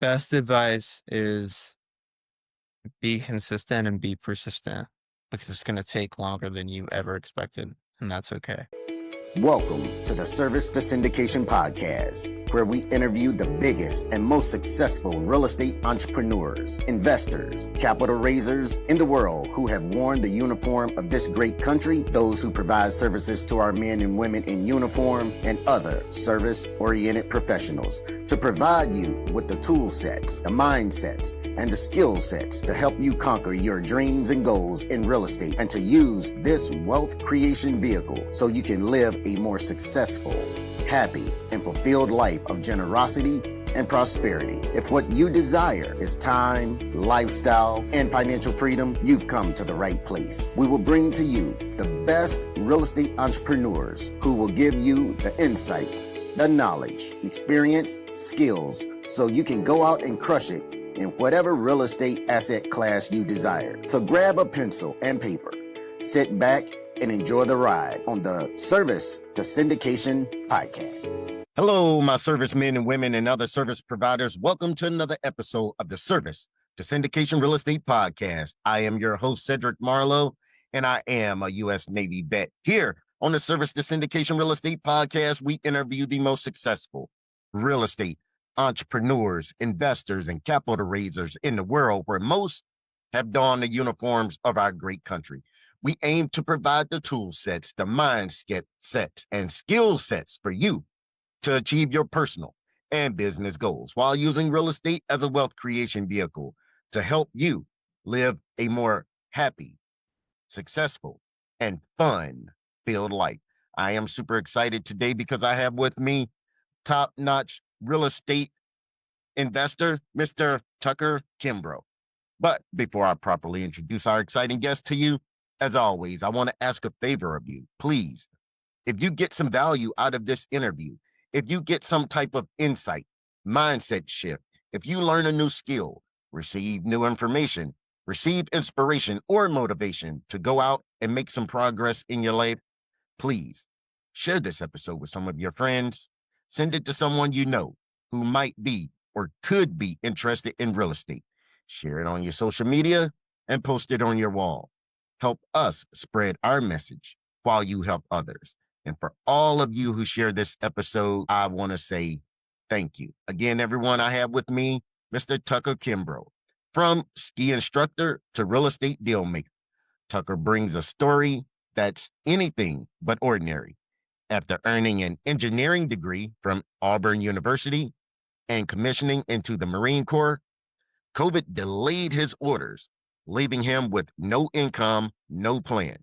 Best advice is be consistent and be persistent because it's going to take longer than you ever expected, and that's okay. Welcome to the Service to Syndication Podcast, where we interview the biggest and most successful real estate entrepreneurs, investors, capital raisers in the world who have worn the uniform of this great country, those who provide services to our men and women in uniform, and other service-oriented professionals to provide you with the tool sets, the mindsets, and the skill sets to help you conquer your dreams and goals in real estate and to use this wealth creation vehicle so you can live a more successful, happy, and fulfilled life of generosity and prosperity. If what you desire is time, lifestyle, and financial freedom, you've come to the right place. We will bring to you the best real estate entrepreneurs who will give you the insights, the knowledge, experience, skills, so you can go out and crush it in whatever real estate asset class you desire. So grab a pencil and paper, sit back, and enjoy the ride on the Service to Syndication Podcast. Hello, my servicemen and women and other service providers. Welcome to another episode of the Service to Syndication Real Estate Podcast. I am your host, Cedric Marlow, and I am a U.S. Navy vet. Here on the Service to Syndication Real Estate Podcast, we interview the most successful real estate entrepreneurs, investors, and capital raisers in the world, where most have donned the uniforms of our great country. We aim to provide the tool sets, the mindset sets, and skill sets for you to achieve your personal and business goals while using real estate as a wealth creation vehicle to help you live a more happy, successful, and fun-filled life. I am super excited today because I have with me top-notch real estate investor, Mr. Tucker Kimbrough. But before I properly introduce our exciting guest to you, as always, I want to ask a favor of you. Please, if you get some value out of this interview, if you get some type of insight, mindset shift, if you learn a new skill, receive new information, receive inspiration or motivation to go out and make some progress in your life, please share this episode with some of your friends. Send it to someone you know who might be or could be interested in real estate. Share it on your social media and post it on your wall. Help us spread our message while you help others. And for all of you who share this episode, I want to say thank you. Again, everyone, I have with me Mr. Tucker Kimbrough. From ski instructor to real estate deal maker, Tucker brings a story that's anything but ordinary. After earning an engineering degree from Auburn University and commissioning into the Marine Corps, COVID delayed his orders, leaving him with no income, no plan.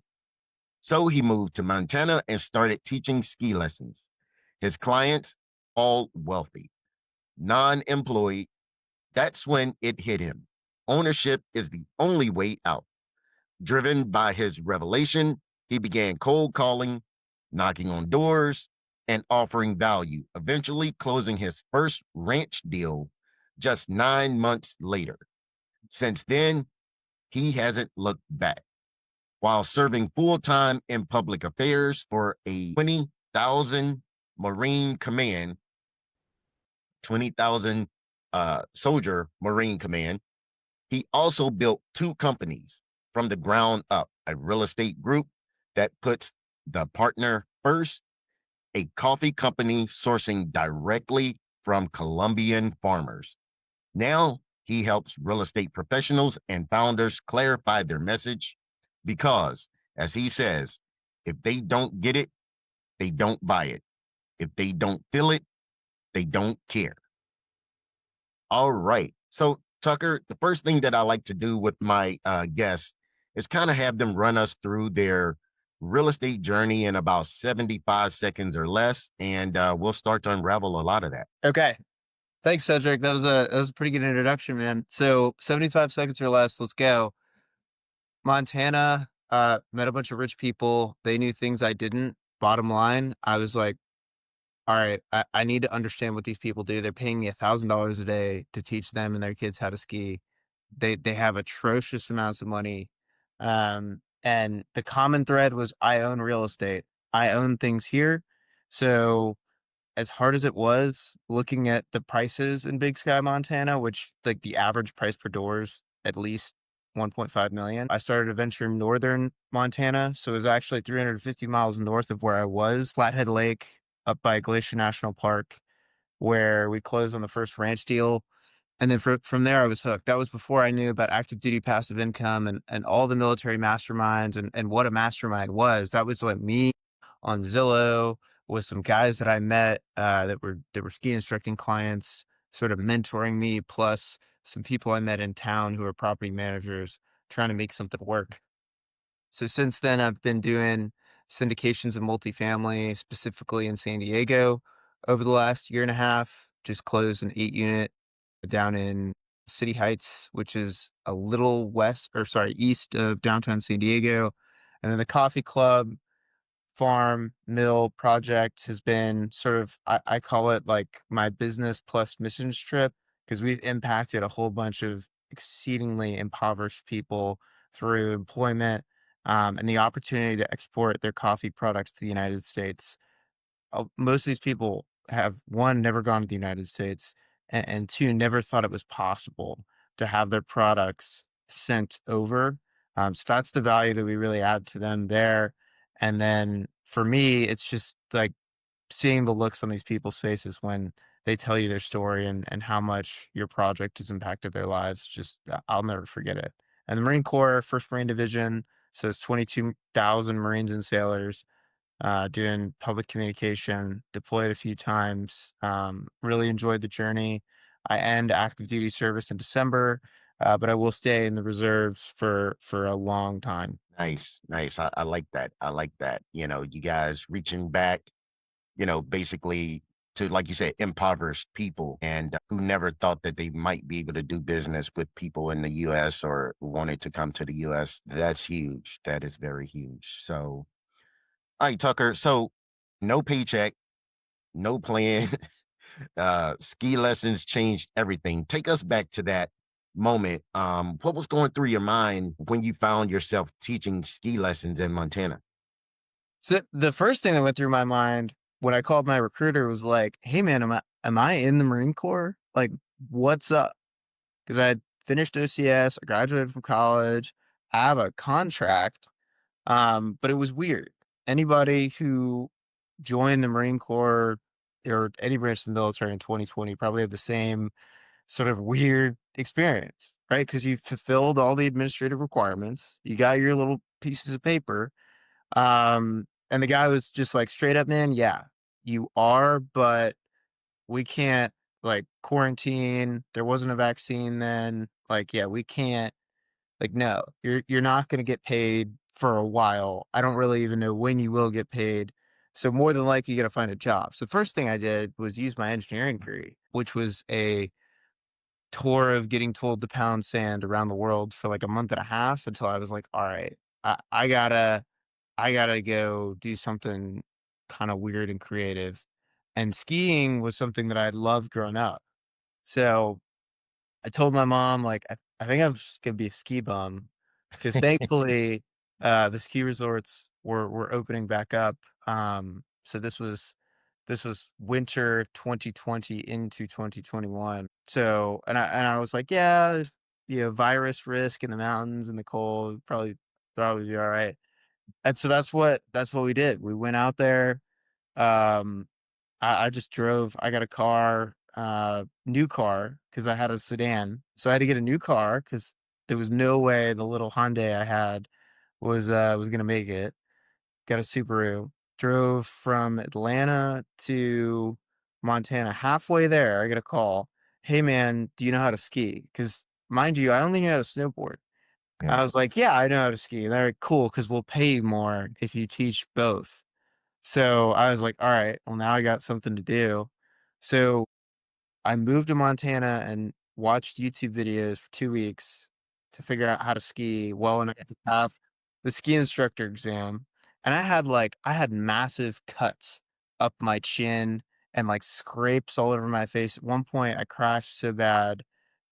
So he moved to Montana and started teaching ski lessons. His clients, all wealthy, non-employed. That's when it hit him. Ownership is the only way out. Driven by his revelation, he began cold calling, knocking on doors, and offering value, eventually closing his first ranch deal just 9 months later. Since then, he hasn't looked back. While serving full-time in public affairs for a 20,000 Marine Command, 20,000 soldier Marine Command, he also built two companies from the ground up, a real estate group that puts the partner first, a coffee company sourcing directly from Colombian farmers. Now he helps real estate professionals and founders clarify their message because, as he says, if they don't get it, they don't buy it. If they don't feel it, they don't care. All right. So, Tucker, the first thing that I like to do with my guests is kind of have them run us through their real estate journey in about 75 seconds or less, and we'll start to unravel a lot of that. Okay. Thanks, Cedric. That was a pretty good introduction, man. So 75 seconds or less. Let's go. Montana, met a bunch of rich people. They knew things I didn't. Bottom line, I was like, all right, I need to understand what these people do. They're paying me $1,000 a day to teach them and their kids how to ski. They have atrocious amounts of money. And the common thread was I own real estate. I own things here. So as hard as it was looking at the prices in Big Sky, Montana, which like the average price per door is at least 1.5 million. I started a venture in northern Montana. So it was actually 350 miles north of where I was, Flathead Lake up by Glacier National Park, where we closed on the first ranch deal. And then from there, I was hooked. That was before I knew about active duty passive income and all the military masterminds and what a mastermind was. That was like me on Zillow with some guys that I met that were ski instructing clients, sort of mentoring me, plus some people I met in town who are property managers trying to make something work. So since then, I've been doing syndications of multifamily, specifically in San Diego over the last year and a half. Just closed an 8 unit down in City Heights, which is a little east of downtown San Diego. And then the coffee club, farm, mill project has been sort of, I call it like my business plus missions trip, because we've impacted a whole bunch of exceedingly impoverished people through employment, and the opportunity to export their coffee products to the United States. Most of these people have, one, never gone to the United States, and two, never thought it was possible to have their products sent over. So that's the value that we really add to them there. And then for me, it's just like seeing the looks on these people's faces when they tell you their story and how much your project has impacted their lives. Just, I'll never forget it. And the Marine Corps, First Marine Division, so it's 22,000 Marines and sailors, doing public communication, deployed a few times. Really enjoyed the journey. I end active duty service in December, but I will stay in the reserves for a long time. Nice, nice. I like that. I like that. You guys reaching back, basically to, like you said, impoverished people and who never thought that they might be able to do business with people in the US or wanted to come to the US. That's huge. That is very huge. So, all right, Tucker. So, no paycheck, no plan. Ski lessons changed everything. Take us back to that moment. What was going through your mind when you found yourself teaching ski lessons in Montana? So the first thing that went through my mind when I called my recruiter was like, "Hey man, am I in the Marine Corps? Like, what's up?" Because I had finished OCS, I graduated from college, I have a contract, but it was weird. Anybody who joined the Marine Corps or any branch of the military in 2020 probably had the same sort of weird experience, right? Because you fulfilled all the administrative requirements, you got your little pieces of paper, and the guy was just like, straight up, man, yeah, you are, but we can't like quarantine. There wasn't a vaccine then. Like, yeah, we can't. Like, no, you're not going to get paid for a while. I don't really even know when you will get paid. So more than likely, you got to find a job. So the first thing I did was use my engineering degree, which was a tour of getting told to pound sand around the world for like a month and a half until I was like, all right, I gotta go do something kind of weird and creative. And skiing was something that I loved growing up. So I told my mom, like, I think I'm just gonna be a ski bum, because thankfully, the ski resorts were opening back up. So this was winter 2020 into 2021. So and I was like, yeah, there's, virus risk in the mountains and the cold, probably be all right. And so that's what we did. We went out there. Um, I just drove. I got a car, new car, because I had a sedan. So I had to get a new car because there was no way the little Hyundai I had was gonna make it. Got a Subaru. Drove from Atlanta to Montana. Halfway there, I get a call. Hey man, do you know how to ski? Because mind you, I only knew how to snowboard. Yeah. I was like, yeah, I know how to ski. They're like, cool, because we'll pay you more if you teach both. So I was like, all right, well, now I got something to do. So I moved to Montana and watched YouTube videos for 2 weeks to figure out how to ski well enough to have the ski instructor exam. And I had massive cuts up my chin and like scrapes all over my face. At one point, I crashed so bad.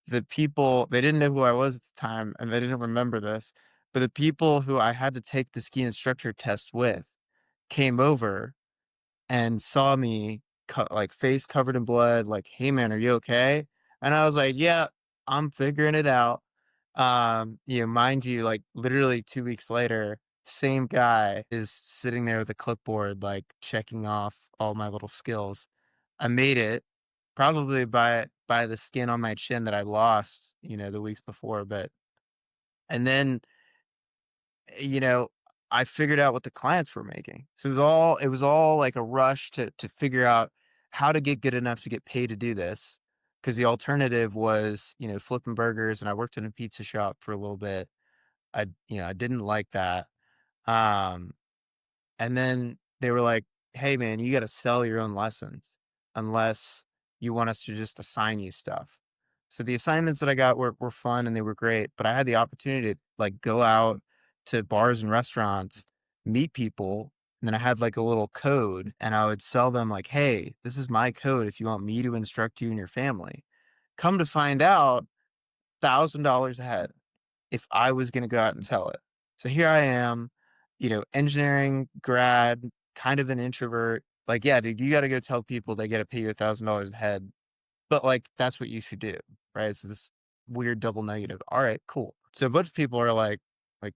The people, they didn't know who I was at the time and they didn't remember this, but the people who I had to take the ski instructor test with came over and saw me like face covered in blood, like, "Hey man, are you okay?" And I was like, "Yeah, I'm figuring it out." Mind you, like literally 2 weeks later, same guy is sitting there with a clipboard, like checking off all my little skills. I made it probably by the skin on my chin that I lost, the weeks before. And then, you know, I figured out what the clients were making. So it was all like a rush to figure out how to get good enough to get paid to do this. Cause the alternative was, flipping burgers, and I worked in a pizza shop for a little bit. I didn't like that. Um, and then they were like, "Hey man, you got to sell your own lessons unless you want us to just assign you stuff." So the assignments that I got were fun and they were great, but I had the opportunity to like go out to bars and restaurants, meet people, and then I had like a little code and I would sell them like, "Hey, this is my code if you want me to instruct you and your family." Come to find out, $1,000 ahead if I was gonna go out and sell it. So here I am, engineering grad, kind of an introvert. Like, yeah, dude, you gotta go tell people they gotta pay you $1,000 a head. But like that's what you should do, right? So this weird double negative. All right, cool. So a bunch of people are like,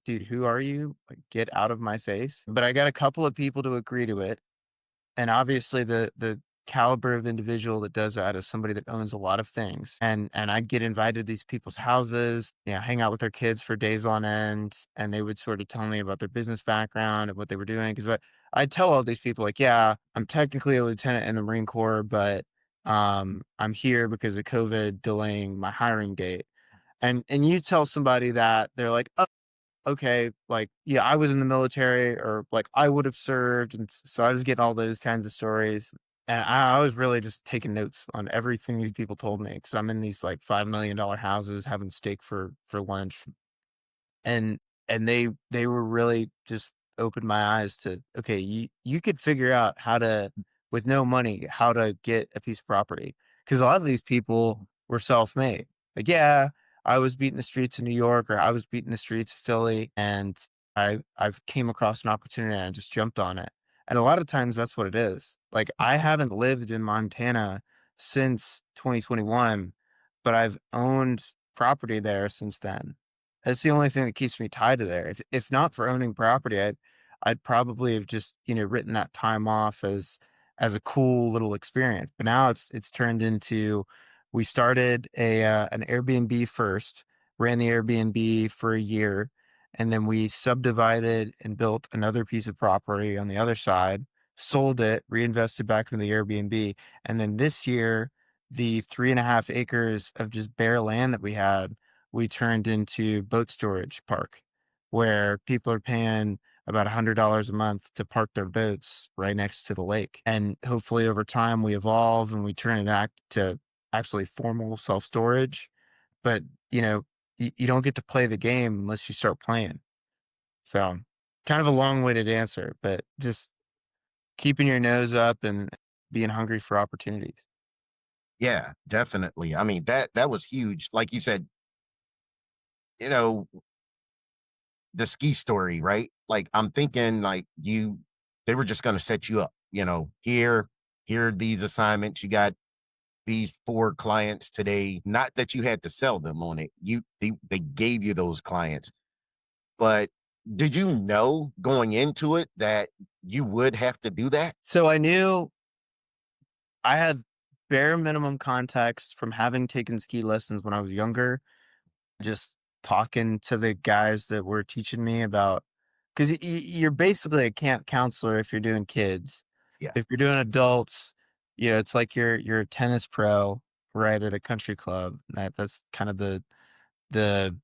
dude, who are you? Like, get out of my face. But I got a couple of people to agree to it. And obviously the caliber of individual that does that is somebody that owns a lot of things. And I'd get invited to these people's houses, hang out with their kids for days on end, and they would sort of tell me about their business background and what they were doing. Because I'd tell all these people, like, yeah, I'm technically a lieutenant in the Marine Corps, but I'm here because of COVID delaying my hiring date. And you tell somebody that, they're like, "Oh, okay, like, yeah, I was in the military," or like, "I would have served." And so I was getting all those kinds of stories. And I was really just taking notes on everything these people told me, because I'm in these like $5 million houses having steak for lunch. And they were really just opened my eyes to, okay, you could figure out how to, with no money, how to get a piece of property. Because a lot of these people were self-made. Like, yeah, I was beating the streets of New York, or I was beating the streets of Philly, and I've came across an opportunity and I just jumped on it. And a lot of times that's what it is. Like, I haven't lived in Montana since 2021, but I've owned property there since then. That's the only thing that keeps me tied to there. If not for owning property, I'd probably have just, written that time off as a cool little experience. But now it's turned into, we started an Airbnb first, ran the Airbnb for a year, and then we subdivided and built another piece of property on the other side, sold it, reinvested back into the Airbnb, and then this year, the 3.5 acres of just bare land that we turned into boat storage park, where people are paying about $100 a month to park their boats right next to the lake. And hopefully over time we evolve and we turn it to actually formal self-storage. But, you don't get to play the game unless you start playing. So kind of a long-winded answer, but just keeping your nose up and being hungry for opportunities. Yeah, definitely. I mean, that was huge. Like you said, you know, the ski story, right? Like I'm thinking like they were just gonna set you up, here are these assignments. You got these 4 clients today. Not that you had to sell them on it. They gave you those clients. But did you know going into it that you would have to do that? So I knew I had bare minimum context from having taken ski lessons when I was younger, just talking to the guys that were teaching me about, because you're basically a camp counselor if you're doing kids. Yeah. If you're doing adults, it's like you're a tennis pro, right, at a country club. That's kind of the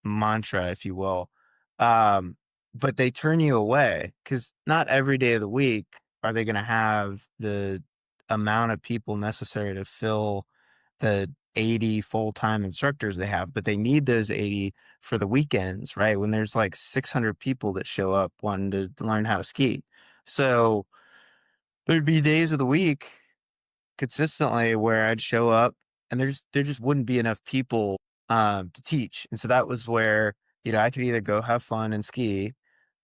mantra, if you will. Um, but they turn you away because not every day of the week are they going to have the amount of people necessary to fill the 80 full-time instructors they have, but they need those 80 for the weekends, right? When there's like 600 people that show up wanting to learn how to ski. So there'd be days of the week consistently where I'd show up and there just wouldn't be enough people to teach. And so that was where, I could either go have fun and ski,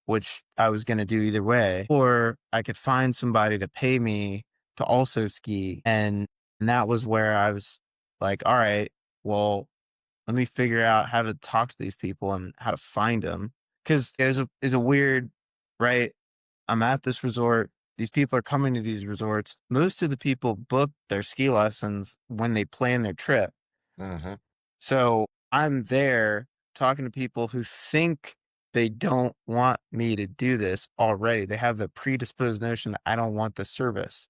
which I was going to do either way, or I could find somebody to pay me to also ski. And that was where I was like, all right, well, let me figure out how to talk to these people and how to find them. Cause there's a weird, right? I'm at this resort. These people are coming to these resorts. Most of the people book their ski lessons when they plan their trip. Mm-hmm. So I'm there talking to people who think they don't want me to do this already. They have the predisposed notion that I don't want the service.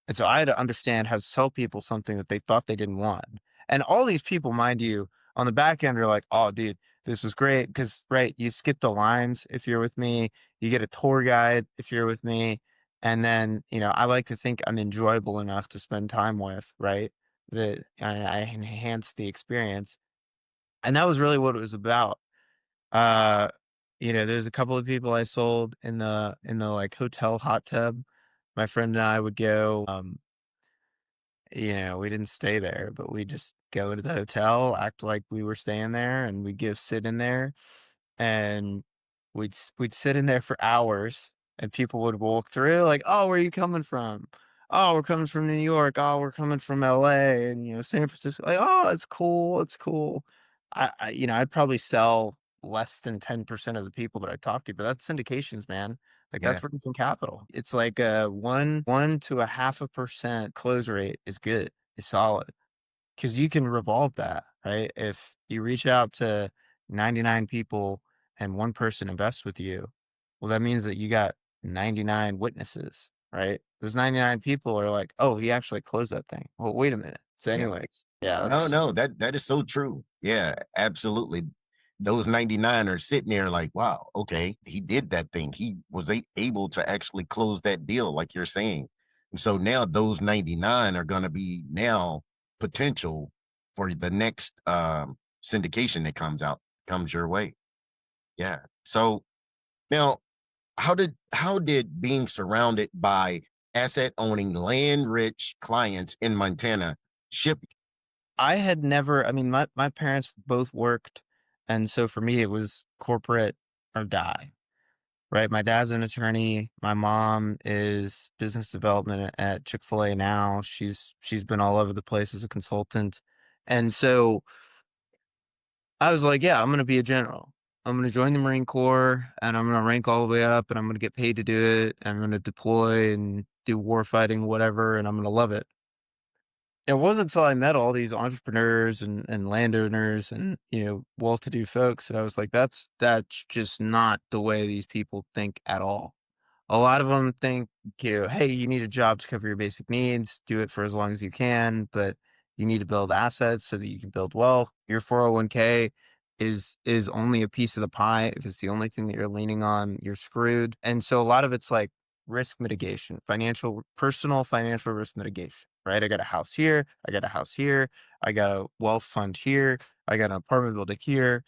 And so I had to understand how to sell people something that they thought they didn't want. And all these people, mind you, on the back end are like, oh, dude, this was great. Cause right, you skip the lines if you're with me, you get a tour guide if you're with me. And then, I like to think I'm enjoyable enough to spend time with, right? That I enhance the experience. And that was really what it was about. Uh, there's a couple of people I sold in the like hotel hot tub. My friend and I would go, we didn't stay there, but we just go to the hotel, act like we were staying there, and we'd go sit in there, and we'd sit in there for hours, and people would walk through like, "Oh, where are you coming from? Oh, we're coming from New York. Oh, we're coming from LA and San Francisco." Like, "Oh, it's cool. It's cool." I'd probably sell less than 10% of the people that I talked to, but that's syndications, man. Like Yeah. that's working capital. It's like a one to a 0.5% close rate is good. It's solid because you can revolve that, right? If you reach out to 99 people and one person invests with you, well, that means that you got 99 witnesses, right? Those 99 people are like, oh, he actually closed that thing. Well, wait a minute. So, Yeah. anyways, yeah, No, that's no, that is so true. Yeah, absolutely. Those 99 are sitting there like, wow, okay, he did that thing. He was able to actually close that deal, like you're saying. And so now those 99 are going to be now potential for the next syndication that comes your way. Yeah. So now how did being surrounded by asset owning land rich clients in Montana ship? I had never, I mean, my parents both worked. And so for me, it was corporate or die, right? My dad's an attorney. My mom is business development at Chick-fil-A now. She's been all over the place as a consultant. And so I was like, yeah, I'm going to be a general. I'm going to join the Marine Corps and I'm going to rank all the way up and I'm going to get paid to do it. I'm going to deploy and do war fighting, whatever, and I'm going to love it. It wasn't until I met all these entrepreneurs and landowners and, well-to-do folks that I was like, that's just not the way these people think at all. A lot of them think, hey, you need a job to cover your basic needs, do it for as long as you can, but you need to build assets so that you can build wealth. Your 401k is only a piece of the pie. If it's the only thing that you're leaning on, you're screwed. And so a lot of it's like risk mitigation, personal financial risk mitigation, right? I got a house here, I got a house here, I got a wealth fund here, I got an apartment building here.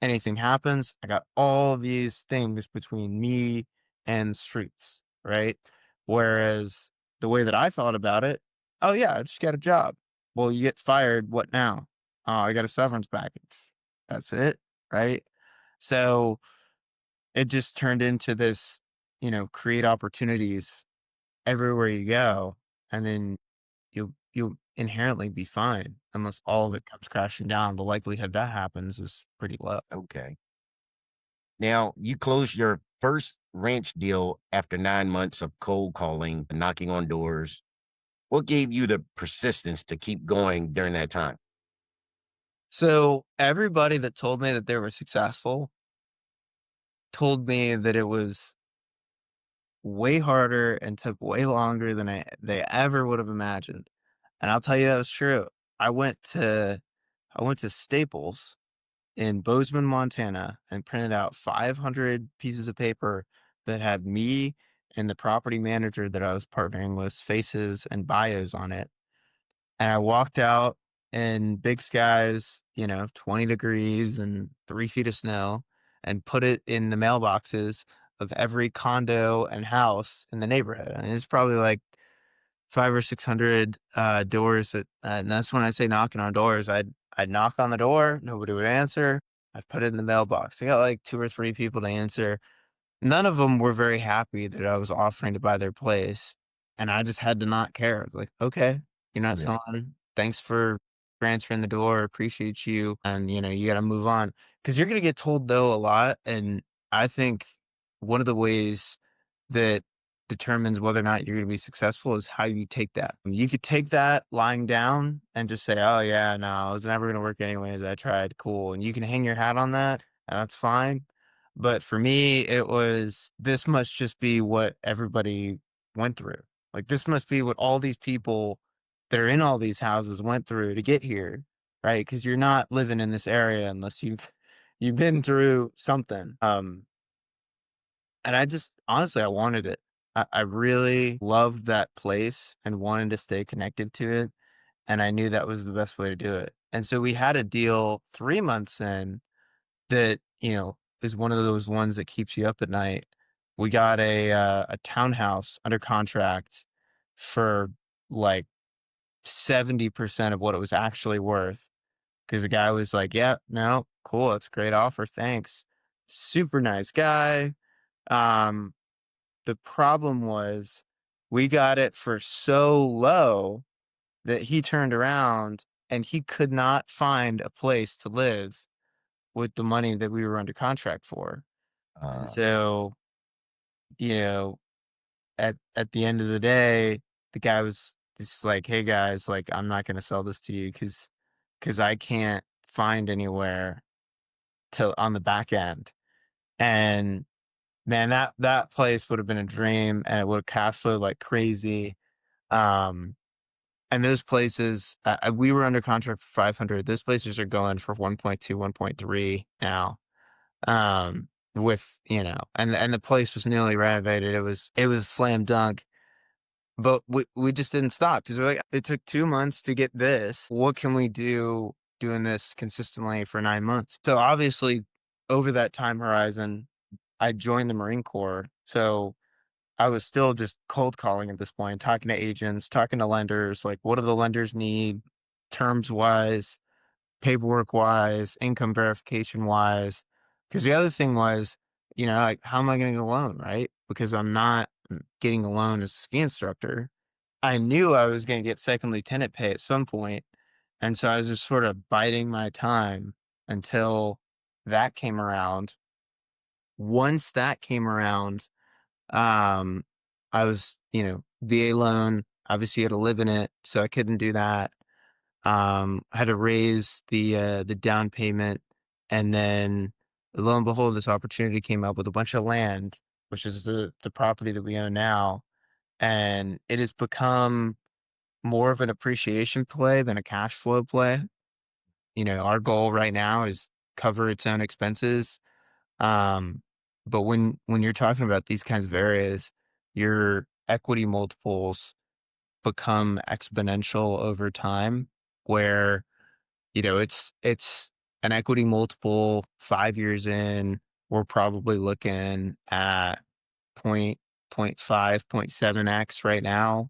Anything happens, I got all these things between me and streets, right? Whereas the way that I thought about it, oh yeah, I just got a job. Well, you get fired, what now? Oh, I got a severance package. That's it, right? So it just turned into this, create opportunities everywhere you go, and then you'll inherently be fine unless all of it comes crashing down. The likelihood that happens is pretty low. Okay. Now, you closed your first ranch deal after 9 months of cold calling and knocking on doors. What gave you the persistence to keep going during that time? So everybody that told me that they were successful told me that it was way harder and took way longer than they ever would have imagined. And I'll tell you that was true. I went to I went to Staples in Bozeman, Montana, and printed out 500 pieces of paper that had me and the property manager that I was partnering with faces and bios on it. And I walked out in big skies, 20 degrees and 3 feet of snow, and put it in the mailboxes of every condo and house in the neighborhood. And it's probably like five or 600 doors and that's when I say knocking on doors. I'd knock on the door, nobody would answer. I'd put it in the mailbox. I got like two or three people to answer. None of them were very happy that I was offering to buy their place. And I just had to not care. I was like, okay, you're not Yeah. selling. Thanks for transferring the door. Appreciate you. And, you got to move on because you're going to get told no a lot. And I think one of the ways that determines whether or not you're going to be successful is how you take that. You could take that lying down and just say, oh, yeah, no, it was never going to work anyways. I tried. Cool. And you can hang your hat on that. And that's fine. But for me, it was this must just be what everybody went through. Like, this must be what all these people that are in all these houses went through to get here, right? Because you're not living in this area unless you've been through something. And I just honestly, I wanted it. I really loved that place and wanted to stay connected to it. And I knew that was the best way to do it. And so we had a deal 3 months in that, is one of those ones that keeps you up at night. We got a townhouse under contract for like 70% of what it was actually worth. Cause the guy was like, yeah, no, cool. That's a great offer. Thanks. Super nice guy. Um, the problem was we got it for so low that he turned around and he could not find a place to live with the money that we were under contract for. And Uh, so, you know, at the end of the day, the guy was just like, "Hey guys, like I'm not going to sell this to you cuz I can't find anywhere to on the back end." And man, that place would have been a dream and it would have cash flowed like crazy. Um and those places we were under contract for 500. Those places are going for 1.2, 1.3 now. With, and the place was newly renovated. It was slam dunk. But we just didn't stop because like, it took 2 months to get this. What can we do doing this consistently for 9 months? So obviously, over that time horizon, I joined the Marine Corps. So I was still just cold calling at this point, talking to agents, talking to lenders, like what do the lenders need, terms wise, paperwork wise, income verification wise. Because the other thing was, like how am I going to get a loan, right? Because I'm not getting a loan as a ski instructor. I knew I was going to get second lieutenant pay at some point, and so I was just sort of biding my time until that came around. Once that came around, um, I was, VA loan. Obviously, you had to live in it, so I couldn't do that. I had to raise the down payment, and then lo and behold, this opportunity came up with a bunch of land, which is the property that we own now, and it has become more of an appreciation play than a cash flow play. Our goal right now is cover its own expenses. Um, but when you're talking about these kinds of areas, your equity multiples become exponential over time where, it's an equity multiple 5 years in, we're probably looking at point 5, 0.7x right now.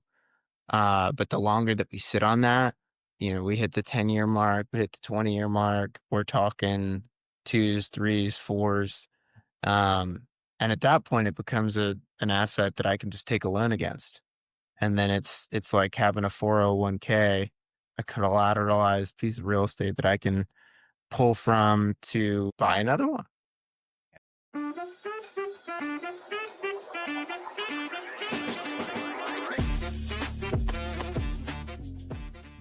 But the longer that we sit on that, we hit the 10-year mark, we hit the 20-year mark, we're talking twos, threes, fours. And at that point it becomes an asset that I can just take a loan against. And then it's like having a 401k, a collateralized piece of real estate that I can pull from to buy another one.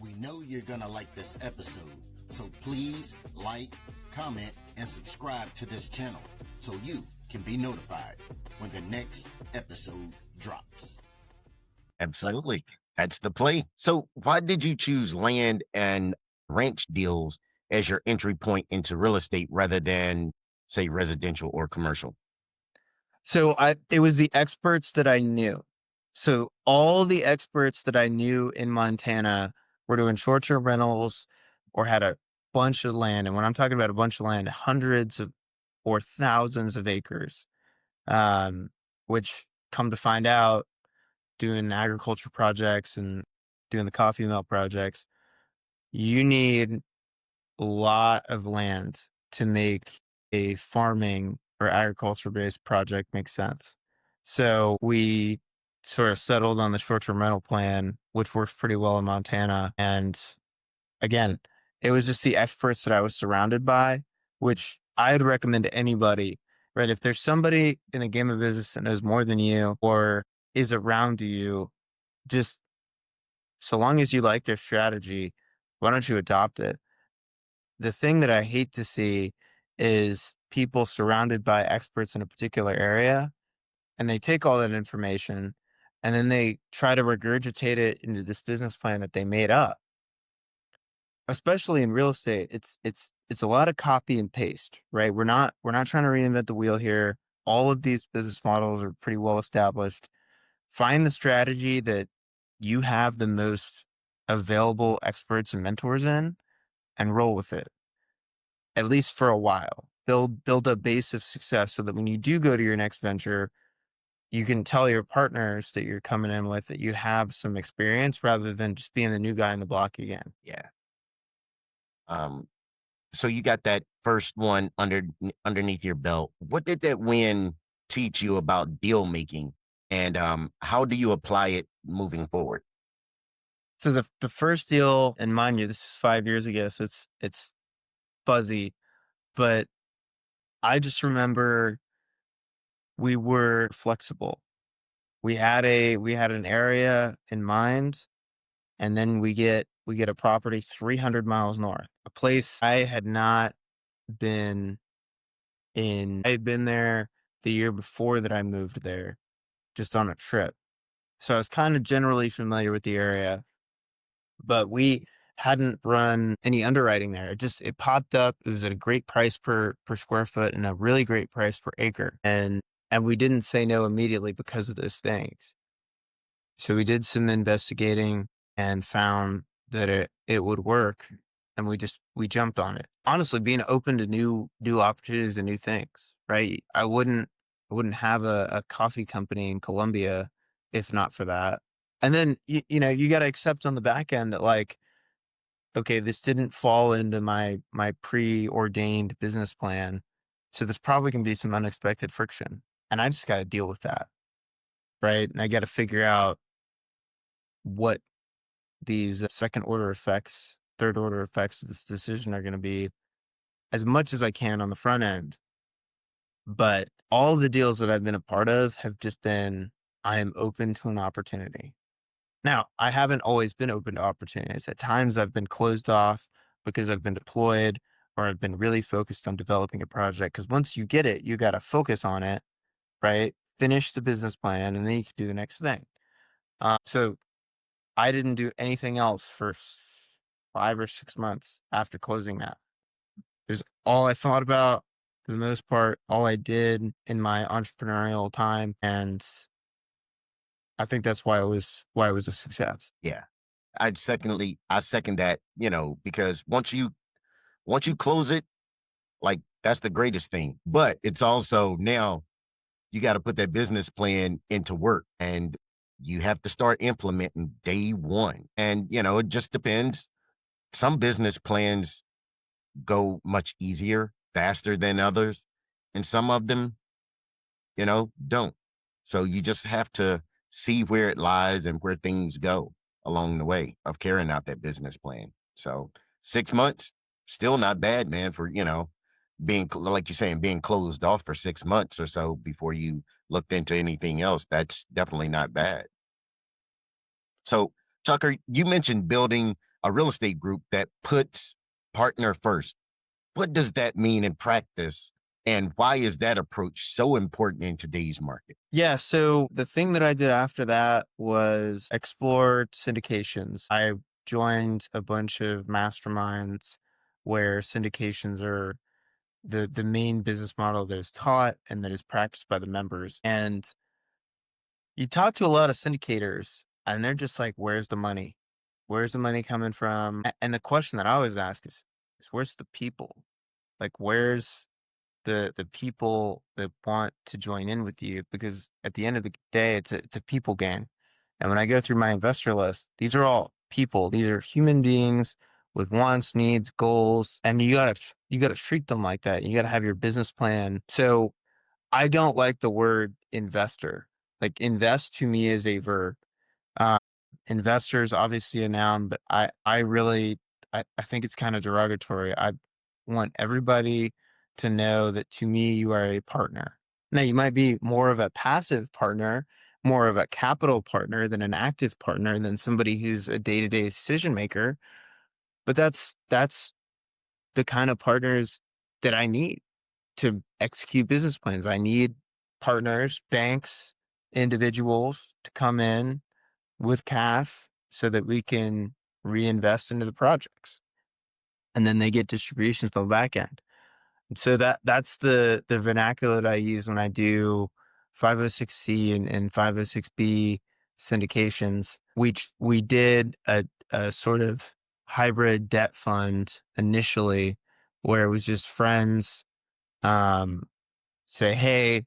We know you're gonna like this episode, so please like, comment, and subscribe to this channel so you can be notified when the next episode drops. Absolutely. That's the play. So why did you choose land and ranch deals as your entry point into real estate rather than, say, residential or commercial? So it was the experts that I knew. So all the experts that I knew in Montana were doing short-term rentals or had a bunch of land. And when I'm talking about a bunch of land, hundreds of or thousands of acres, which come to find out doing agriculture projects and doing the coffee mill projects, you need a lot of land to make a farming or agriculture based project make sense. So we sort of settled on the short-term rental plan, which works pretty well in Montana. And again, it was just the experts that I was surrounded by, which I'd recommend to anybody, right? If there's somebody in the game of business that knows more than you or is around you, just so long as you like their strategy, why don't you adopt it? The thing that I hate to see is people surrounded by experts in a particular area, and they take all that information and then they try to regurgitate it into this business plan that they made up. Especially in real estate, it's a lot of copy and paste, right? We're not trying to reinvent the wheel here. All of these business models are pretty well established. Find the strategy that you have the most available experts and mentors in and roll with it, at least for a while. Build a base of success so that when you do go to your next venture, you can tell your partners that you're coming in with that you have some experience rather than just being the new guy in the block again. Yeah. Um, so you got that first one underneath your belt. What did that win teach you about deal making, and how do you apply it moving forward? So the first deal, and mind you, this is 5 years ago, so it's fuzzy, but I just remember we were flexible. We had an area in mind, and then we get a property 300 miles north, a place I had not been in. I had been there the year before that I moved there, just on a trip. So I was kind of generally familiar with the area, but we hadn't run any underwriting there. It popped up. It was at a great price per square foot and a really great price per acre. And we didn't say no immediately because of those things. So we did some investigating and found that it would work, and we jumped on it. Honestly, being open to new opportunities and new things, right? I wouldn't have a coffee company in Colombia if not for that. And then you got to accept on the back end that, like, okay, this didn't fall into my preordained business plan, so there's probably going to be some unexpected friction, and I just got to deal with that, right? And I got to figure out what these second order effects, third order effects of this decision are going to be as much as I can on the front end. But all of the deals that I've been a part of have just been, I am open to an opportunity. Now, I haven't always been open to opportunities. At times I've been closed off because I've been deployed or I've been really focused on developing a project. Because once you get it, you got to focus on it, right? Finish the business plan, and then you can do the next thing. So I didn't do anything else for 5 or 6 months after closing that. It was all I thought about, for the most part, all I did in my entrepreneurial time. And I think that's why it was a success. Yeah. I second that, because once you close it, like, that's the greatest thing. But it's also now you got to put that business plan into work, and you have to start implementing day one. And, it just depends. Some business plans go much easier, faster than others, and some of them, don't. So you just have to see where it lies and where things go along the way of carrying out that business plan. So 6 months, still not bad, man, for, being, like you're saying, being closed off for 6 months or so before you looked into anything else. That's definitely not bad. So, Tucker, you mentioned building a real estate group that puts partner first. What does that mean in practice? And why is that approach so important in today's market? Yeah. So the thing that I did after that was explore syndications. I joined a bunch of masterminds where syndications are the main business model that is taught and that is practiced by the members. And you talk to a lot of syndicators and they're just like, where's the money? Where's the money coming from? And the question that I always ask is where's the people? Like, where's the people that want to join in with you? Because at the end of the day, it's a people game. And when I go through my investor list, these are all people. These are human beings with wants, needs, goals, and you gotta treat them like that. You gotta have your business plan. So I don't like the word investor. Like invest to me is a verb. Uh, Investor is obviously a noun, but I really, I think it's kind of derogatory. I want everybody to know that to me, you are a partner. Now, you might be more of a passive partner, more of a capital partner than an active partner, than somebody who's a day-to-day decision maker. But that's the kind of partners that I need to execute business plans. I need partners, banks, individuals to come in with cash so that we can reinvest into the projects. And then they get distributions on the back end. And so that's the vernacular that I use when I do 506C and 506B syndications. We did a sort of hybrid debt fund initially where it was just friends say, hey,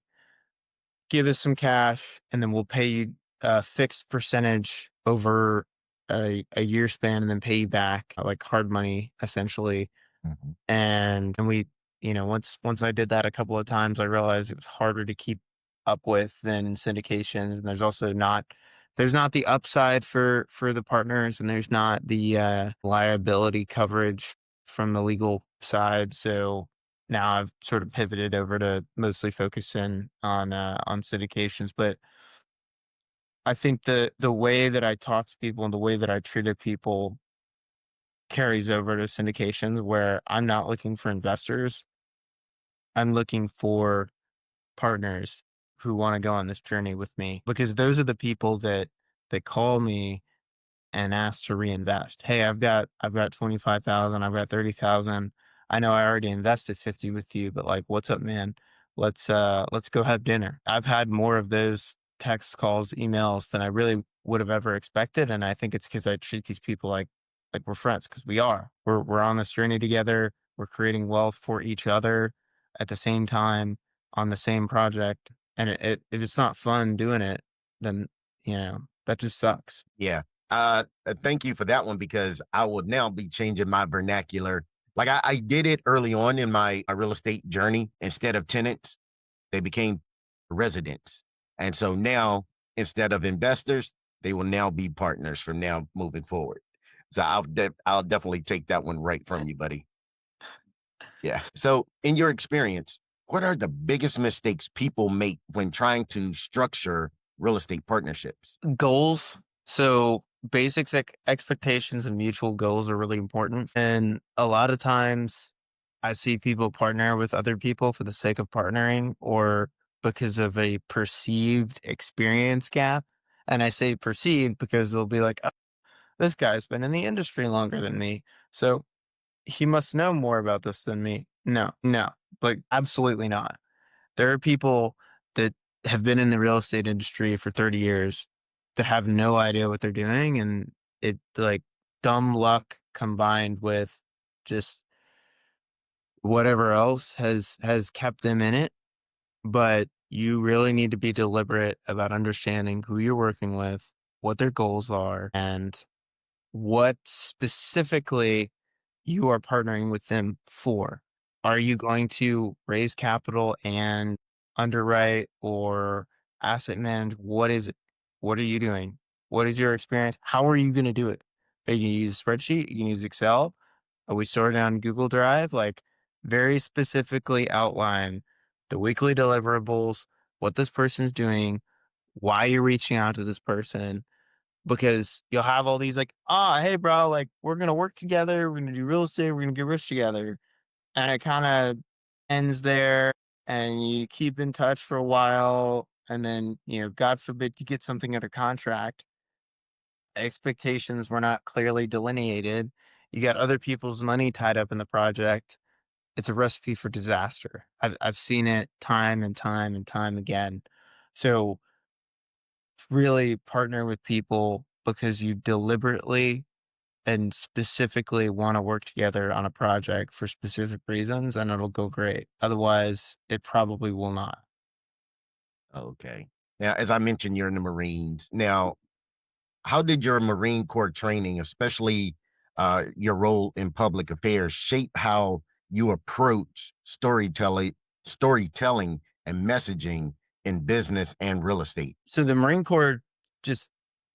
give us some cash and then we'll pay you a fixed percentage over a year span and then pay you back like hard money essentially. Mhm. And we, once I did that a couple of times, I realized it was harder to keep up with than syndications. And there's not the upside for the partners, and there's not the liability coverage from the legal side. So now I've sort of pivoted over to mostly focus in on syndications. But I think the way that I talk to people and the way that I treated people carries over to syndications, where I'm not looking for investors. I'm looking for partners who want to go on this journey with me, because those are the people that call me and ask to reinvest. Hey, I've got 25,000, I've got 30,000. I know I already invested 50 with you, but like, what's up, man? Let's go have dinner. I've had more of those texts, calls, emails than I really would have ever expected. And I think it's because I treat these people like we're friends, because we are. We're on this journey together. We're creating wealth for each other at the same time on the same project. And if it's not fun doing it, then that just sucks. Yeah. Thank you for that one, because I will now be changing my vernacular. Like I did it early on in my real estate journey. Instead of tenants, they became residents. And so now, instead of investors, they will now be partners from now moving forward. So I'll definitely take that one right from you, buddy. Yeah. So in your experience, what are the biggest mistakes people make when trying to structure real estate partnerships? Goals. So basics, expectations and mutual goals are really important. And a lot of times I see people partner with other people for the sake of partnering or because of a perceived experience gap. And I say perceived because they'll be like, oh, this guy's been in the industry longer than me, so he must know more about this than me. No, no, like absolutely not. There are people that have been in the real estate industry for 30 years that have no idea what they're doing. And it like dumb luck combined with just whatever else has kept them in it. But you really need to be deliberate about understanding who you're working with, what their goals are, and what specifically you are partnering with them for. Are you going to raise capital and underwrite or asset manage? What is it? What are you doing? What is your experience? How are you going to do it? Are you going to use a spreadsheet? You can use Excel? Are we stored on Google Drive? Like, very specifically outline the weekly deliverables, what this person's doing, why you're reaching out to this person, because you'll have all these like, hey, bro, like we're going to work together. We're going to do real estate. We're going to get rich together. And it kind of ends there, and you keep in touch for a while. And then, God forbid you get something under contract. Expectations were not clearly delineated. You got other people's money tied up in the project. It's a recipe for disaster. I've seen it time and time and time again. So really partner with people because you deliberately and specifically want to work together on a project for specific reasons, and it'll go great. Otherwise, it probably will not. Okay. Now, as I mentioned, you're in the Marines. Now, how did your Marine Corps training, especially your role in public affairs, shape how you approach storytelling and messaging in business and real estate? So the Marine Corps just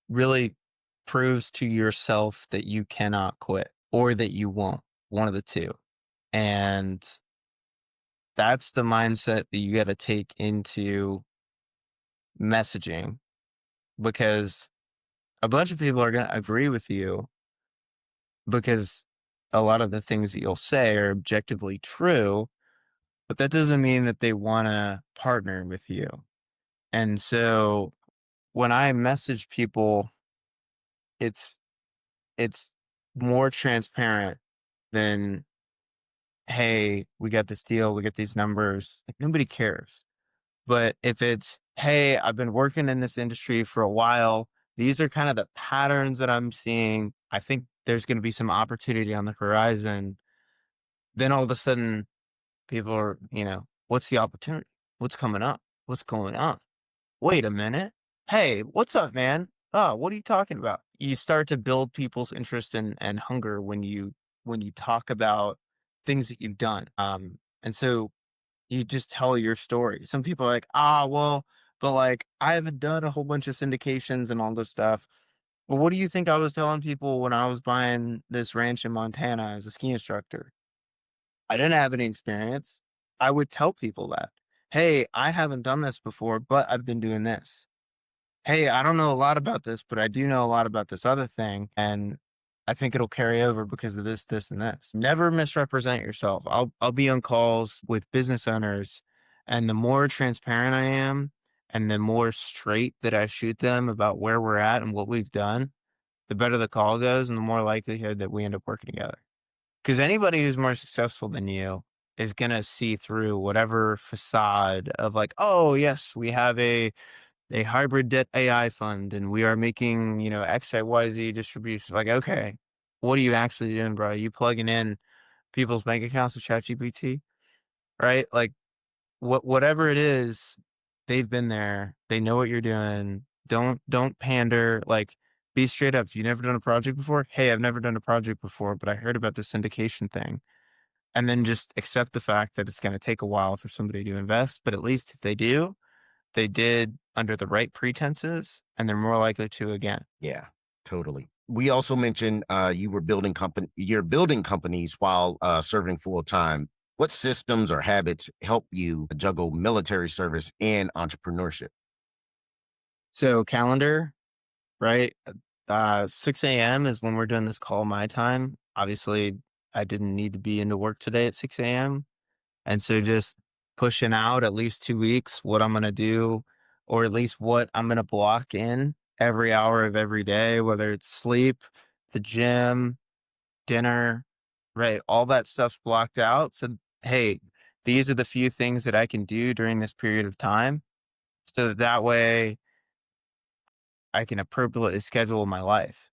really proves to yourself that you cannot quit or that you won't, one of the two. And that's the mindset that you got to take into messaging, because a bunch of people are going to agree with you because a lot of the things that you'll say are objectively true, but that doesn't mean that they want to partner with you. And so when I message people, it's it's more transparent than, hey, we got this deal, we get these numbers. Like, nobody cares. But if it's, hey, I've been working in this industry for a while, these are kind of the patterns that I'm seeing. I think there's going to be some opportunity on the horizon. Then all of a sudden, people are, what's the opportunity? What's coming up? What's going on? Wait a minute. Hey, what's up, man? Oh, what are you talking about? You start to build people's interest and hunger when you talk about things that you've done. And so you just tell your story. Some people are like, well, but like I haven't done a whole bunch of syndications and all this stuff. Well, what do you think I was telling people when I was buying this ranch in Montana as a ski instructor? I didn't have any experience. I would tell people that, hey, I haven't done this before, but I've been doing this. Hey, I don't know a lot about this, but I do know a lot about this other thing. And I think it'll carry over because of this, this, and this. Never misrepresent yourself. I'll be on calls with business owners, and the more transparent I am and the more straight that I shoot them about where we're at and what we've done, the better the call goes and the more likelihood that we end up working together. Because anybody who's more successful than you is going to see through whatever facade of like, oh, yes, we have a hybrid debt AI fund and we are making, XYZ distribution. Like, okay, what are you actually doing, bro? You plugging in people's bank accounts with ChatGPT, right? Like, whatever it is, they've been there. They know what you're doing. Don't pander. Like, be straight up. You never done a project before? Hey, I've never done a project before, but I heard about the syndication thing. And then just accept the fact that it's going to take a while for somebody to invest. But at least if they do, they did under the right pretenses, and they're more likely to again. Yeah, totally. We also mentioned you're building companies while serving full time. What systems or habits help you juggle military service and entrepreneurship? So calendar, right? 6 a.m. is when we're doing this call my time. Obviously, I didn't need to be into work today at 6 a.m. And so just pushing out at least 2 weeks what I'm going to do, or at least what I'm going to block in every hour of every day, whether it's sleep, the gym, dinner, right? All that stuff's blocked out. So, hey, these are the few things that I can do during this period of time. So that way I can appropriately schedule my life.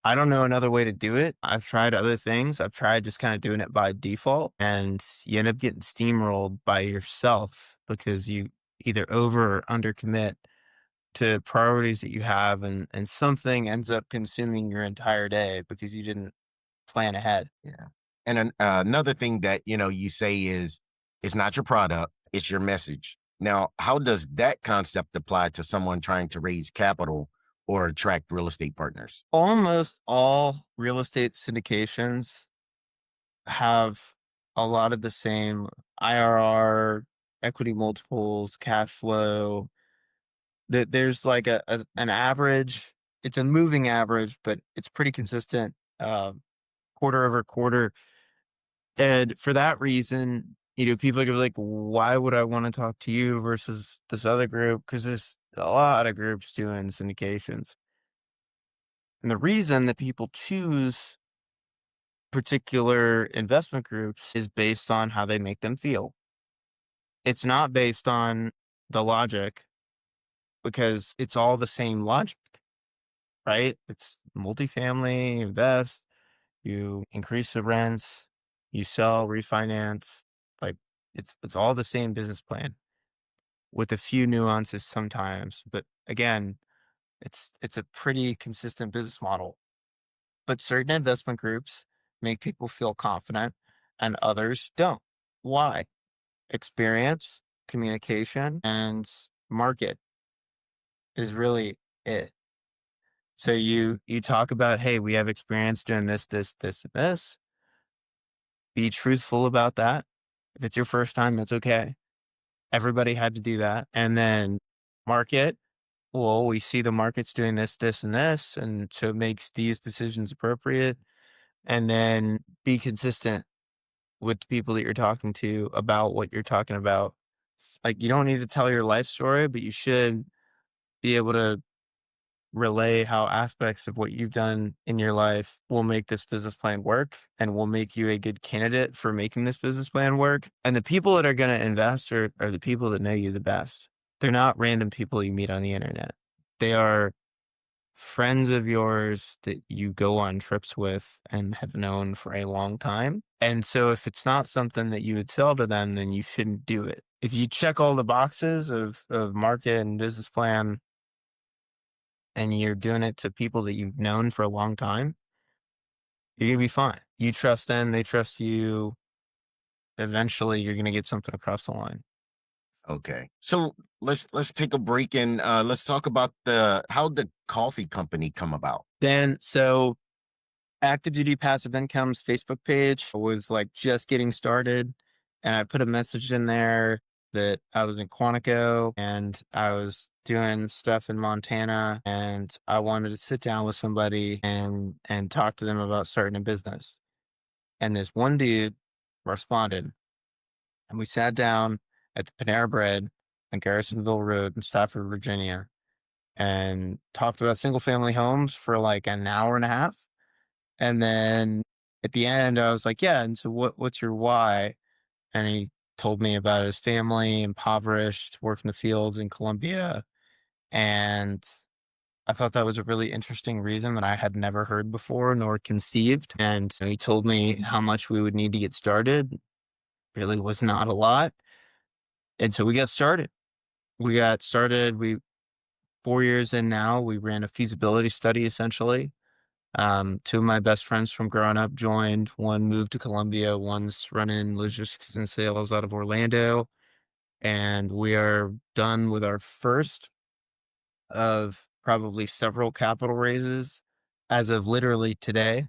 I don't know another way to do it. I've tried other things. I've tried just kind of doing it by default, and you end up getting steamrolled by yourself because you either over or under commit to priorities that you have, and something ends up consuming your entire day because you didn't plan ahead. Yeah. And another thing that you say is it's not your product, it's your message. Now, how does that concept apply to someone trying to raise capital or attract real estate partners? Almost all real estate syndications have a lot of the same IRR, equity multiples, cash flow. There's like an average. It's a moving average, but it's pretty consistent, quarter over quarter. And for that reason, people are gonna be like, why would I want to talk to you versus this other group? Because there's a lot of groups doing syndications. And the reason that people choose particular investment groups is based on how they make them feel. It's not based on the logic, because it's all the same logic, right? It's multifamily, invest, you increase the rents, you sell, refinance. Like, it's all the same business plan with a few nuances sometimes. But again, it's a pretty consistent business model. But certain investment groups make people feel confident and others don't. Why? Experience, communication, and market is really it. So you talk about, hey, we have experience doing this, this, this, and this. Be truthful about that. If it's your first time, that's okay. Everybody had to do that. And then market. Well, we see the market's doing this, this, and this, and so it makes these decisions appropriate. And then be consistent with the people that you're talking to about what you're talking about. Like, you don't need to tell your life story, but you should be able to relay how aspects of what you've done in your life will make this business plan work and will make you a good candidate for making this business plan work. And the people that are going to invest are the people that know you the best. They're not random people you meet on the internet. They are friends of yours that you go on trips with and have known for a long time. And so if it's not something that you would sell to them, then you shouldn't do it. If you check all the boxes of market and business plan and you're doing it to people that you've known for a long time, you're going to be fine. You trust them, they trust you. Eventually you're going to get something across the line. Okay. So let's take a break and let's talk about how the coffee company come about. So Active Duty Passive Income's Facebook page was like just getting started. And I put a message in there that I was in Quantico and I was doing stuff in Montana and I wanted to sit down with somebody and talk to them about starting a business. And this one dude responded and we sat down at the Panera Bread on Garrisonville Road in Stafford, Virginia, and talked about single family homes for like an hour and a half. And then at the end, I was like, yeah. And so what's your why? And he told me about his family, impoverished, working the fields in Colombia. And I thought that was a really interesting reason that I had never heard before nor conceived. And he told me how much we would need to get started. Really was not a lot. And so we got started. We 4 years in now, we ran a feasibility study essentially. Two of my best friends from growing up joined. One moved to Colombia. One's running logistics and sales out of Orlando. And we are done with our first of probably several capital raises as of literally today,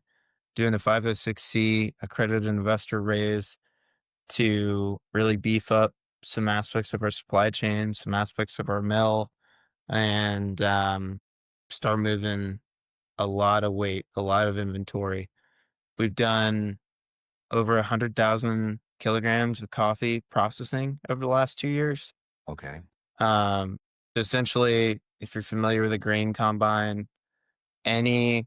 doing a 506c accredited investor raise to really beef up some aspects of our supply chain, some aspects of our mill, and start moving a lot of weight, a lot of inventory. We've done over 100,000 kilograms of coffee processing over the last 2 years. Okay. Essentially, if you're familiar with a grain combine, any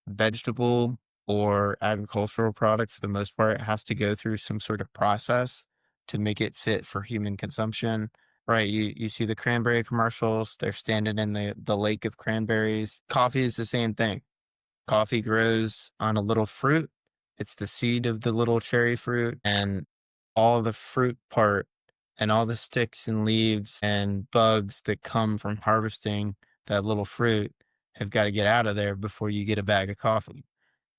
vegetable or agricultural product, for the most part, has to go through some sort of process to make it fit for human consumption. Right. You see the cranberry commercials, they're standing in the lake of cranberries. Coffee is the same thing. Coffee grows on a little fruit. It's the seed of the little cherry fruit, and all the fruit part and all the sticks and leaves and bugs that come from harvesting that little fruit have got to get out of there before you get a bag of coffee.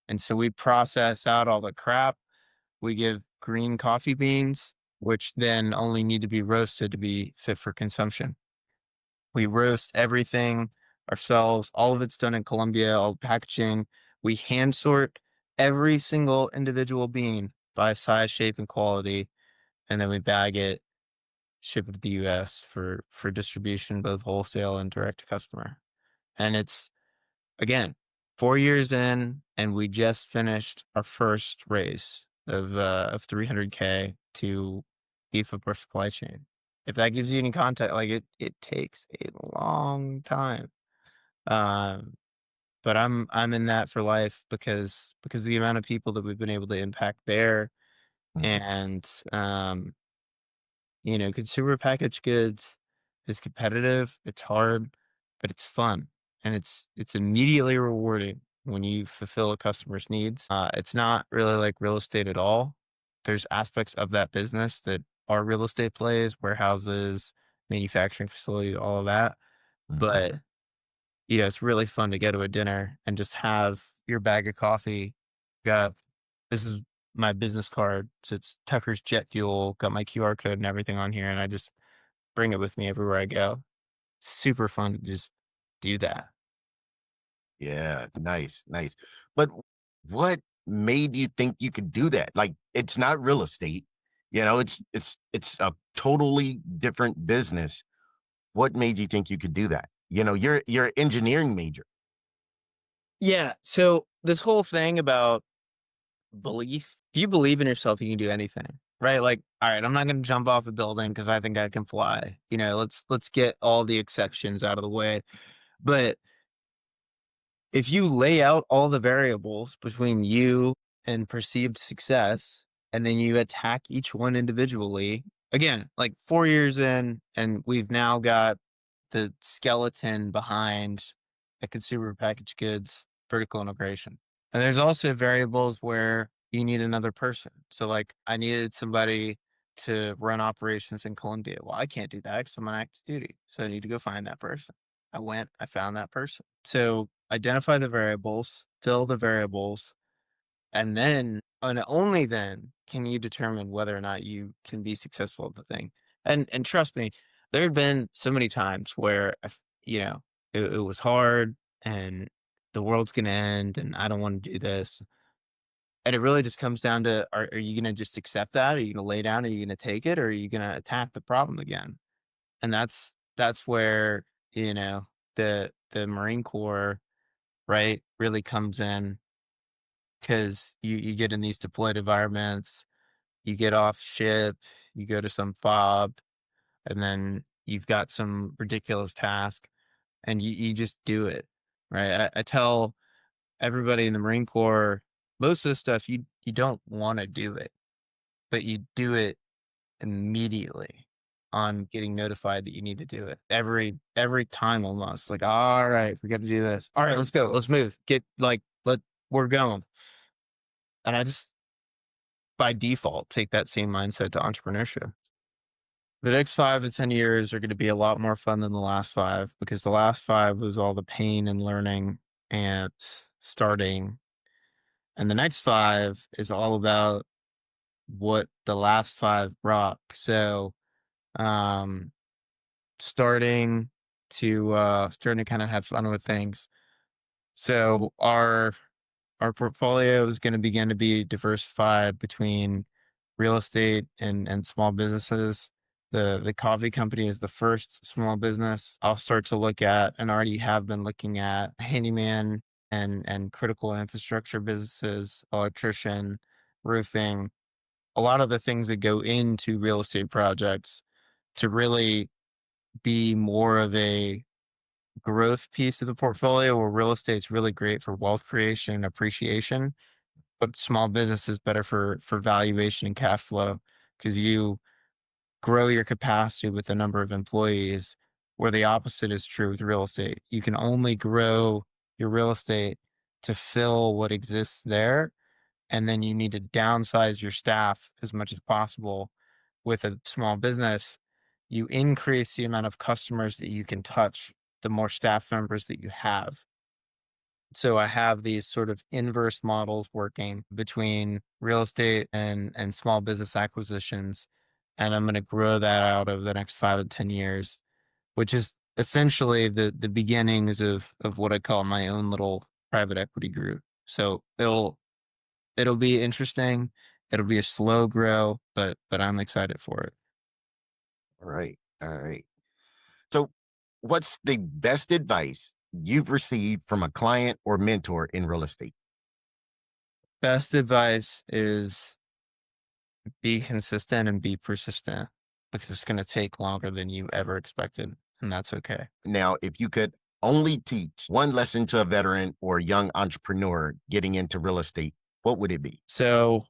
And so we process out all the crap. We give green coffee beans, which then only need to be roasted to be fit for consumption. We roast everything ourselves. All of it's done in Colombia, all the packaging. We hand sort every single individual bean by size, shape, and quality. And then we bag it, ship it to the US for distribution, both wholesale and direct to customer. And it's, again, 4 years in, and we just finished our first raise of 300K to beef up our supply chain. If that gives you any context, like it takes a long time. But I'm in that for life because the amount of people that we've been able to impact there. And consumer packaged goods is competitive, it's hard, but it's fun. And it's immediately rewarding when you fulfill a customer's needs. It's not really like real estate at all. There's aspects of that business that are real estate plays, warehouses, manufacturing facilities, all of that. But it's really fun to go to a dinner and just have your bag of coffee. Got This is my business card. So it's Tucker's Jet Fuel, got my QR code and everything on here, and I just bring it with me everywhere I go. super fun to just do that. Yeah, nice, nice. But what made you think you could do that? Like, it's not real estate, it's a totally different business. What made you think you could do that? You're an engineering major. Yeah. So this whole thing about belief, if you believe in yourself, you can do anything, right? Like, all right, I'm not going to jump off a building because I think I can fly. Let's get all the exceptions out of the way. But if you lay out all the variables between you and perceived success, and then you attack each one individually, again, like 4 years in, and we've now got the skeleton behind a consumer packaged goods vertical integration. And there's also variables where you need another person. So, like, I needed somebody to run operations in Colombia. Well, I can't do that because I'm on active duty. So I need to go find that person. I found that person. So identify the variables, fill the variables, and only then can you determine whether or not you can be successful at the thing. And trust me, there have been so many times where it was hard and the world's gonna end and I don't want to do this. And it really just comes down to are you gonna just accept that? Are you gonna lay down? Are you gonna take it? Or are you gonna attack the problem again? And that's where, you know, the Marine Corps, right, really comes in because you get in these deployed environments, you get off ship, you go to some fob, and then you've got some ridiculous task and you just do it. Right. I tell everybody in the Marine Corps, most of the stuff you don't want to do it, but you do it immediately on getting notified that you need to do it. Every time almost. Like, all right, we got to do this. All right, let's go. Let's move. We're going. And I just by default take that same mindset to entrepreneurship. The next 5 to 10 years are going to be a lot more fun than the last five because the last five was all the pain and learning and starting. And the next five is all about what the last five brought. So, um, starting to kind of have fun with things. So our portfolio is going to begin to be diversified between real estate and small businesses. The coffee company is the first small business I'll start to look at and already have been looking at handyman and critical infrastructure businesses, electrician, roofing, a lot of the things that go into real estate projects to really be more of a growth piece of the portfolio where real estate's really great for wealth creation and appreciation, but small business is better for valuation and cash flow because you grow your capacity with the number of employees, where the opposite is true with real estate. You can only grow your real estate to fill what exists there, and then you need to downsize your staff as much as possible. With a small business, you increase the amount of customers that you can touch, the more staff members that you have. So I have these sort of inverse models working between real estate and small business acquisitions. And I'm going to grow that out over the next 5 to 10 years, which is essentially the beginnings of what I call my own little private equity group. So it'll be interesting. It'll be a slow grow, but I'm excited for it. All right. All right. So, what's the best advice you've received from a client or mentor in real estate? Best advice is be consistent and be persistent because it's going to take longer than you ever expected. And that's okay. Now, if you could only teach one lesson to a veteran or young entrepreneur getting into real estate, what would it be? So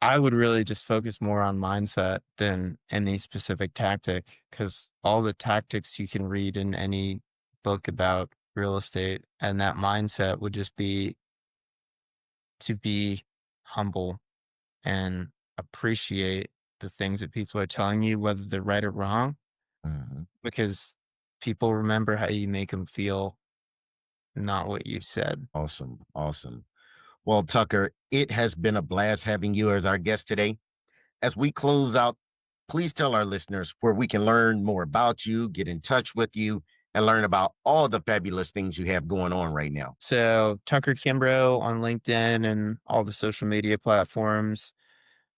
I would really just focus more on mindset than any specific tactic because all the tactics you can read in any book about real estate. And that mindset would just be to be humble and appreciate the things that people are telling you, whether they're right or wrong, Mhm. because people remember how you make them feel, not what you said. Awesome. Awesome. Well, Tucker, it has been a blast having you as our guest today. As we close out please tell our listeners where we can learn more about you, get in touch with you, and learn about all the fabulous things you have going on right now. So Tucker Kimbrough on LinkedIn and all the social media platforms.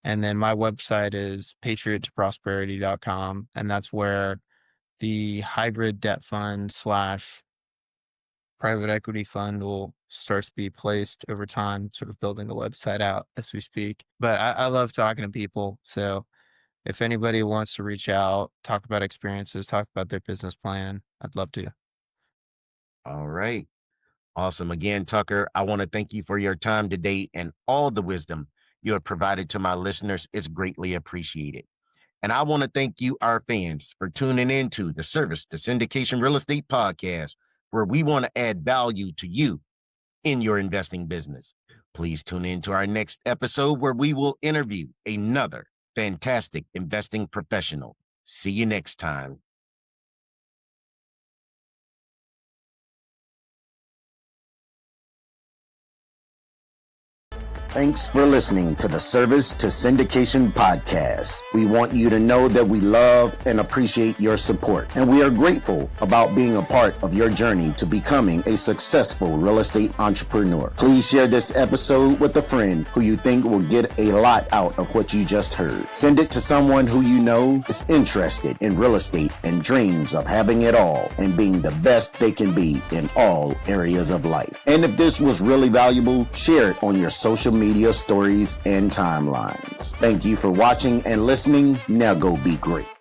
And then my website is patriottoprosperity.com. And that's where the hybrid debt fund / private equity fund will start to be placed over time, sort of building the website out as we speak. But I love talking to people. So if anybody wants to reach out, talk about experiences, talk about their business plan, I'd love to. All right. Awesome. Again, Tucker, I want to thank you for your time today and all the wisdom you have provided to my listeners. It's greatly appreciated. And I want to thank you, our fans, for tuning in to the Service to Syndication Real Estate Podcast, where we want to add value to you in your investing business. Please tune in to our next episode where we will interview another fantastic investing professional. See you next time. Thanks for listening to the Service to Syndication Podcast. We want you to know that we love and appreciate your support, and we are grateful about being a part of your journey to becoming a successful real estate entrepreneur. Please share this episode with a friend who you think will get a lot out of what you just heard. Send it to someone who you know is interested in real estate and dreams of having it all and being the best they can be in all areas of life. And if this was really valuable, share it on your social media stories and timelines. Thank you for watching and listening. Now go be great.